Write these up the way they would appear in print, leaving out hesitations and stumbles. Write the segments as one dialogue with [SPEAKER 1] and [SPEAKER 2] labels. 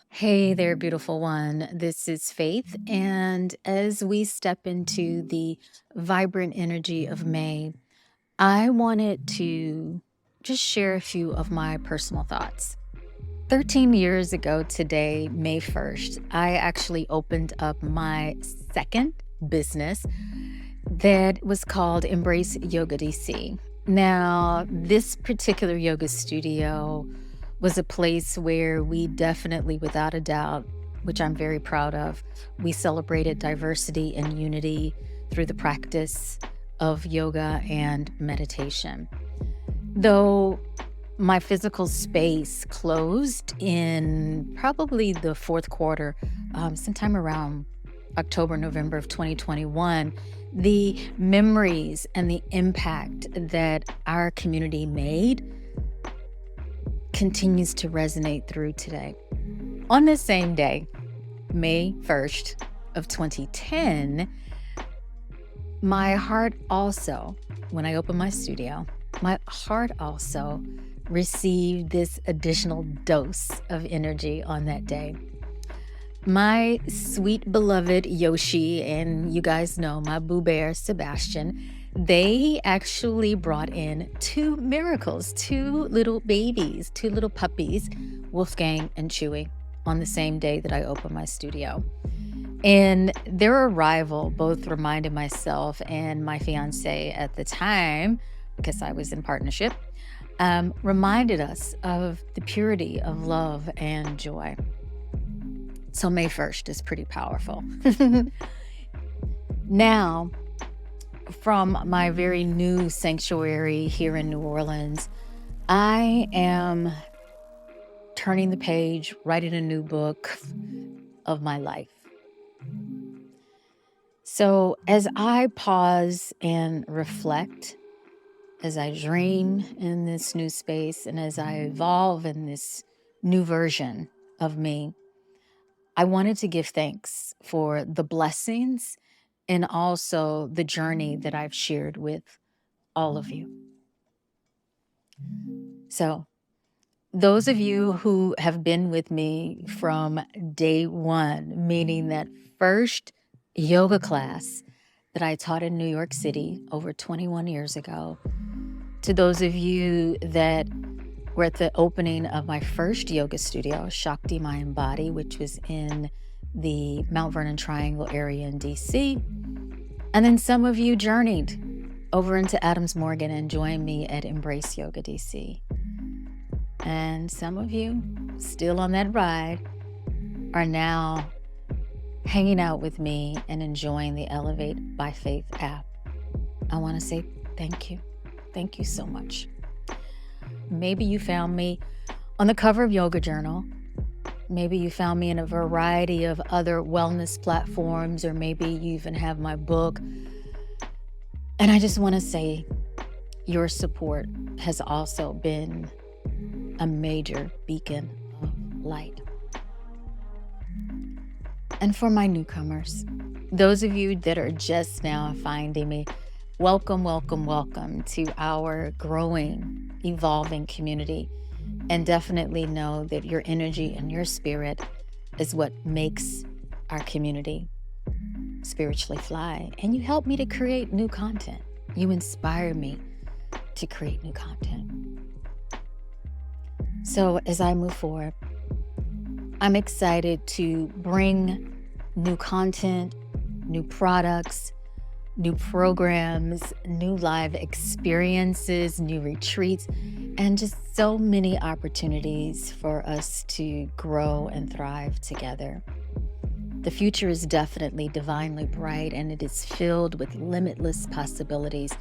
[SPEAKER 1] Hey there, beautiful one. This is Faith. And as we step into the vibrant energy of May, I wanted to just share a few of my personal thoughts. 13 years ago today, May 1st, I actually opened up my second business that was called Embrace Yoga DC. Now, this particular yoga studio was a place where we definitely, without a doubt, which I'm very proud of, we celebrated diversity and unity through the practice of yoga and meditation. Though my physical space closed in probably the fourth quarter, sometime around October, November of 2021, the memories and the impact that our community made continues to resonate through today. On this same day, May 1st of 2010, my heart also, when I opened my studio, my heart also received this additional dose of energy on that day. My sweet beloved Yoshi, and you guys know my boo bear Sebastian, they actually brought in two miracles, two little babies, two little puppies, Wolfgang and Chewy, on the same day that I opened my studio. And their arrival both reminded myself and my fiance at the time, because I was in partnership, reminded us of the purity of love and joy. So May 1st is pretty powerful. Now, from my very new sanctuary here in New Orleans, I am turning the page, writing a new book of my life. So, as I pause and reflect, as I dream in this new space, and as I evolve in this new version of me, I wanted to give thanks for the blessings and also the journey that I've shared with all of you. So, those of you who have been with me from day one, meaning that first yoga class that I taught in New York City over 21 years ago, to those of you that were at the opening of my first yoga studio, Shakti Mind Body, which was in the Mount Vernon Triangle area in DC. And then some of you journeyed over into Adams Morgan and joined me at Embrace Yoga DC. And some of you still on that ride are now hanging out with me and enjoying the Elevate by Faith app. I want to say thank you. Thank you so much. Maybe you found me on the cover of Yoga Journal. Maybe you found me in a variety of other wellness platforms, or maybe you even have my book. And I just want to say your support has also been a major beacon of light. And for my newcomers, those of you that are just now finding me, welcome, welcome, welcome to our growing, evolving community. And definitely know that your energy and your spirit is what makes our community spiritually fly. And you help me to create new content. You inspire me to create new content. So as I move forward, I'm excited to bring new content, new products, new programs, new live experiences, new retreats, and just so many opportunities for us to grow and thrive together. The future is definitely divinely bright, and it is filled with limitless possibilities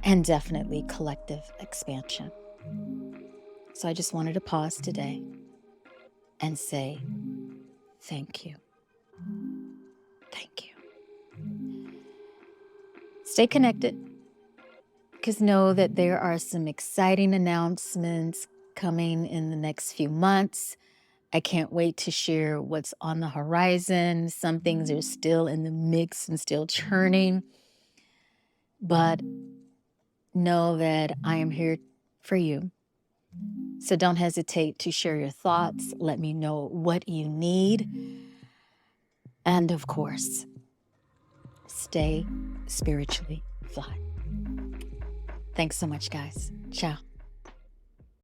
[SPEAKER 1] and definitely collective expansion. So I just wanted to pause today and say thank you. Thank you. Stay connected, because know that there are some exciting announcements coming in the next few months. I can't wait to share what's on the horizon. Some things are still in the mix and still churning. But know that I am here for you. So don't hesitate to share your thoughts. Let me know what you need. And of course, stay spiritually fly. Thanks so much, guys. Ciao.